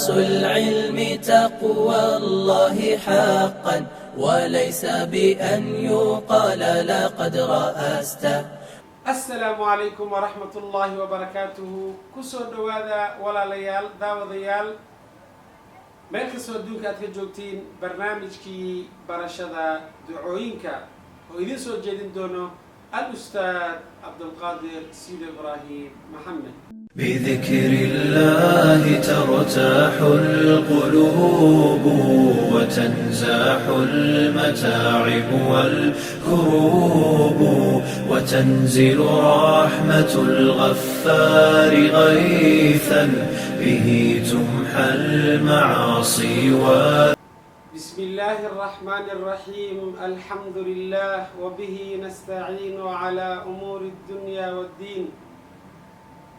أساس العلم تقوى الله حقا وليس بأن يقال لقد رأست. السلام عليكم ورحمة الله وبركاته. كسو دوادا ولا ليال داوديال meel kastoo adduunka aad ka joogtiin barnaamijkii barashada ducooyinka oo idin soo jeedin doono al-ustaad cabdulqaadir siid ibraahim maxamed. بذكر الله ترتاح القلوب وتنزاح المتاعب والكروب وتنزل رحمة الغفار غيثا به تمحى المعاصي بسم الله الرحمن الرحيم. الحمد لله وبه نستعين على أمور الدنيا والدين،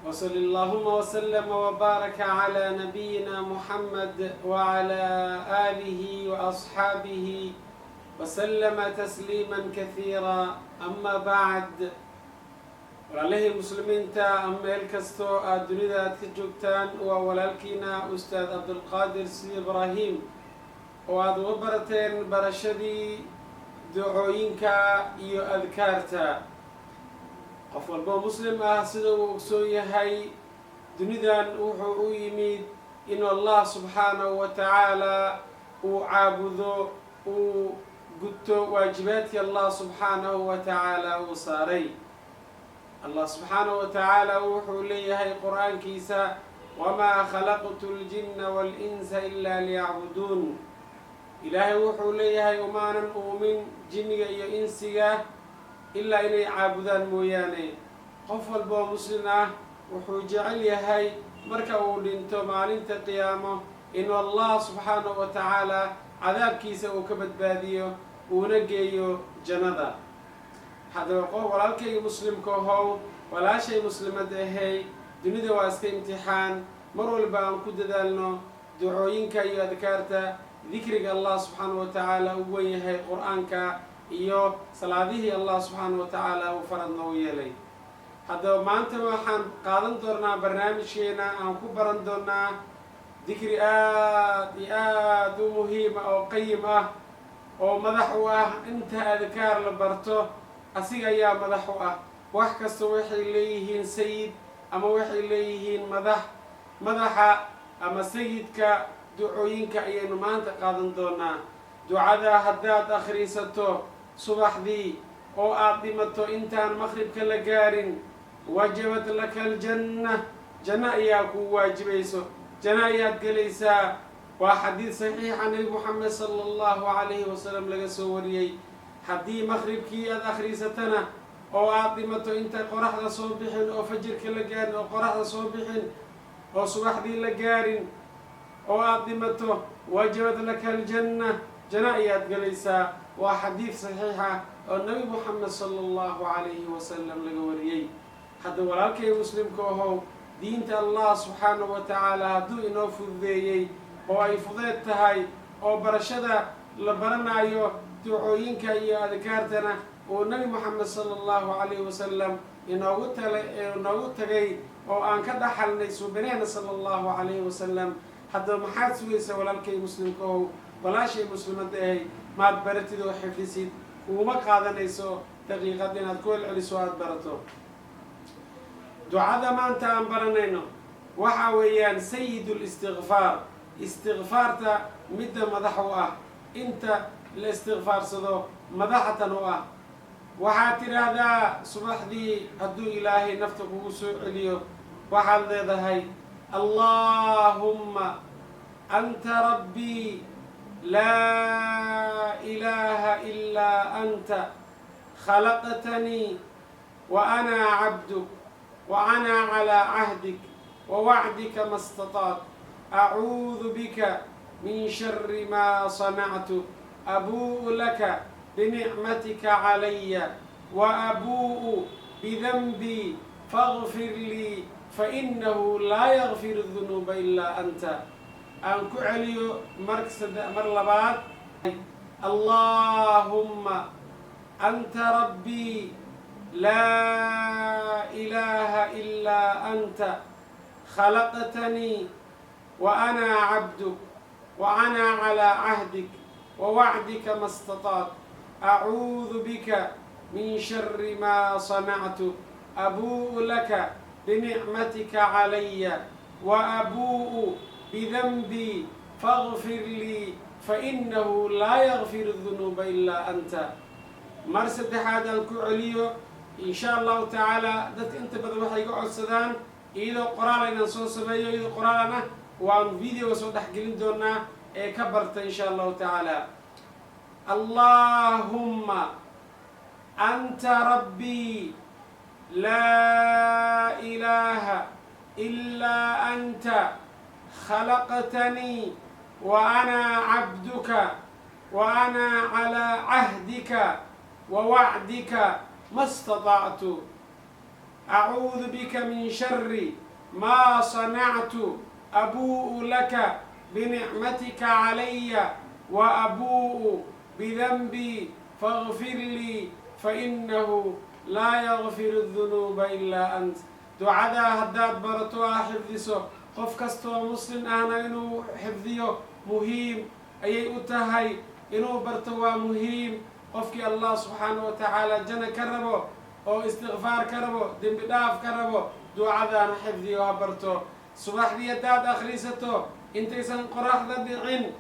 وصلى اللهم وسلم وبارك على نبينا محمد وعلى آله وأصحابه وسلم تسليما كثيرا. أما بعد، ولله المسلمين تا أما الكستو الدنيا تجوكتان وولالكينا أستاذ عبد القادر سيد إبراهيم وعد وبرتين برشدي دعوينكا إيو أذكارتا. qof walbo muslim ah sida uu ogsoon yahay dunidan wuxuu u yimid inuu allah subxaanahu wa tacaala uu caabudo, uu guto waajibaadkii allah subxaanahu wa tacaala uu saaray. allah subxaanahu wa tacaala wuxuu leeyahay qur-aankiisa wamaa khalaqtu ljinna walinsa ilaa liyacbuduun. ilaahay wuxuu leeyahay umaanan uumin jinniga iyo insiga ilaa inay caabudaan mooyaane. qof walba oo muslim ah wuxuu jecel yahay marka uu dhinto maalinta qiyaamo inuu allah subxaanahu wa tacaala cadaabkiisa uu ka badbaadiyo uuna geeyo jannada. haddaba qof walaalkayga muslimka ahow, walaashay muslimad ahay, dunida waa iska imtixaan. mar walba aan ku dadaalno ducooyinka iyo adkaarta dikriga allah subxaanahu wa tacaala uu wen yahay qur-aanka iyo salaadihii allah subxaanahu wa tacaala uu farad noo yeelay. haddaba maanta waxaan qaadan doonaa barnaamijkeena aan ku baran doonaa dikri aad iyo aad u muhiima oo qayim ah oo madax u ah. inta adkaar la barto asiga ayaa madax u ah. wax kasta waxay leeyihiin sayid ama waxay leeyihiin madaxa ama sayidka ducooyinka ayaynu maanta qaadan doonaa. ducada haddaad akhriisato subaxdii oo aad dhimato intaan maqribka la gaarin, wajabat laka aljanna, janno ayaa kuu waajibayso, janno ayaad gelaysaa. waa xadiid saxiixa nabi muxamed sala allahu calayhi wasalam laga soo wariyey. haddii maqribkii aad akhriisatana oo aad dhimato inta qoraxda soo bixin oo fajirka la gaarin oo qoraxda soo bixin oo subaxdii la gaarin oo aad dhimato, wajabat laka aljanna, janno ayaad gelaysaa. waa xadiid saxiixa oo nabi muxamed sala allahu calayhi wasalam laga wariyey. hadda walaalkay muslimka ahow, diinta allah subxaanahu wa tacaala hadduu inoo fududeeyey oo ay fudeed tahay oo barashada la baranayo ducooyinka iyo adkaartana uu nabi muxamed sala allahu calayhi wasalam inoogu tagay oo aan ka dhaxalnay suubaneena sala allahu calayhi wasalam. haddaba maxaad sugaysaa walaalkay muslimka ahow, walaashay muslimadda ahay? maad baratid oo xifdisid, kuuma qaadanayso daqiiqad inaad ku celceliso aada barato. ducada maanta aan baranayno waxa weeyaan sayidul istikfaar. istikfaarta midda madax u ah, inta la istikfaarsado madaxatan u ah. waxaad tidhaahdaa subaxdii hadduu ilaahay nafta kugu soo celiyo, waxaad leedahay allaahumma anta rabbii لا إله إلا أنت خلقتني وأنا عبدك وأنا على عهدك ووعدك ما استطعت أعوذ بك من شر ما صنعت أبوء لك بنعمتك علي وأبوء بذنبي فاغفر لي فإنه لا يغفر الذنوب إلا أنت. aan ku celiyo mar labaad. allaahumma anta rabbii laa ilaaha ilaa anta khalaqtanii وأنا عبدك وأنا على عهدك ووعدك ما استطعت أعوذ بك من شر ما صنعت أبوء لك بنعمتك علي وأبوء بذنبي فاغفر لي فإنه لا يغفر الذنوب إلا أنت. مرسد هذا الكعليو إن شاء الله تعالى دت أنت بدو waxay iga codsadaan iyadoo qoraal inaan soo sameeyo iyadoo qoraalana waan video soo dhaxgelin doonaa ee ka barta إن شاء الله تعالى. اللهم أنت ربي لا إله إلا أنت خلقتني وأنا عبدك وأنا على عهدك ووعدك ما استطعت أعوذ بك من شر ما صنعت أبوء لك بنعمتك علي وأبوء بذنبي فاغفر لي فإنه لا يغفر الذنوب إلا أنت. دعاء هداد برتوا حفظه قف كستو مسلم أنا إنه حفظيه مهم أي أتهي إنه برتوا مهم قفك الله سبحانه وتعالى جنة كربو أو استغفار كربو دم بداف كربو دعاء أنا حفظيه برتو صباح دي هداد أخريسته أنت إنسان قراح ذبعين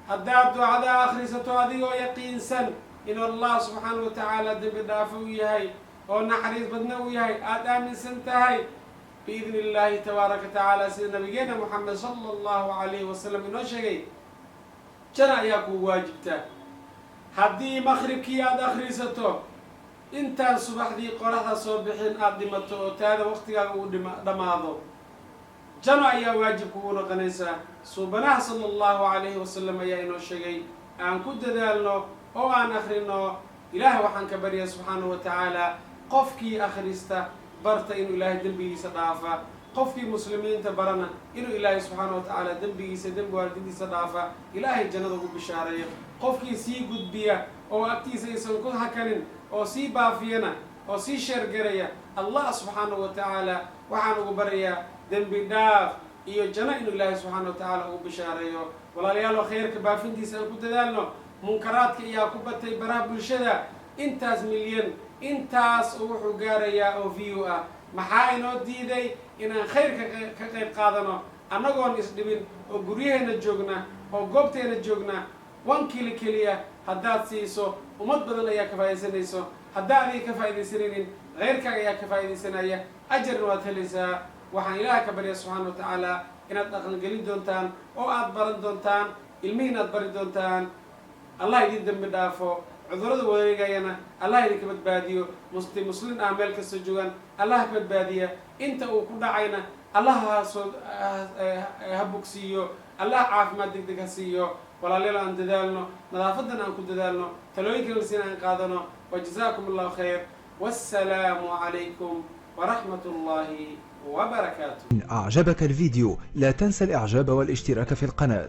هداد دعاء أخريسته هذه يقين سن إن الله سبحانه وتعالى دم بداف وياهي أو نحريز بدنا وياهي آدم سنتهي بإذن الله تبارك وتعالى. سيدنا نبينا محمد صلى الله عليه وسلم إنه شيء جرى يكون واجبته هدي مغرب كي آد أخريسته إنت الصبح دي قرأت صبحين أقدمته تهذا وقت دماغه جرى يا واجب كون قنيسة صبنا صلى الله عليه وسلم يا إنه شيء أن كنت ذالنا أو أن أخرنا إله وحن كبريا سبحانه وتعالى قفكي أخريسته برتا إنه إله دنبي صدافة قفكي مسلمين تبرنا إنه إله سبحانه وتعالى دنبي سدنب والدي صدافة إله الجنة بشارية قفكي سي قد بيا أو أكتي سيسن كل هكذا أو سي بافينا أو سي شرقرية الله سبحانه وتعالى وحانه بريا دنبي داف إيو الجنة إنه إله سبحانه وتعالى بشارية ولا ليالو خير كبافين دي سنكو تدالنا منكراتك إيا كبتي براه بالشدة إنتاز مليون intaas wuxuu gaarayaa oo view ah maxaa inoo diiday inaan khayrka ka qayb qaadano annagoon isdhibin oo guryaheena joogna oo goobteena joogna wan keliya haddaad siiso ummad badan ayaa ka faa'iidaysanayso haddaad adiga ka faa'iidaysanaynin khayrkaaga ayaa ka faa'iidaysanaya ajarna waad helaysaa. waxaan ilaaha ka barya subxaana wa tacaala inaad dhaqangelin doontaan oo aad baran doontaan ilmihiin aad bari doontaan. allah idin dambi dhaafo cudurada wareegayana allah idinka badbaadiyo muslim ah meel kasta joogan allah ka badbaadiya inta uu ku dhacayna allah ha bogsiiyo allah caafimaad degdeg ha siiyo. walaalayaal aan dadaalno nadaafadan aan ku dadaalno talooyinkan la siin aan qaadano wajazaakum allahu khayr wassalaamu calaykum ورحمة الله وبركاته. إن أعجبك الفيديو لا تنسى الإعجاب والاشتراك في القناة.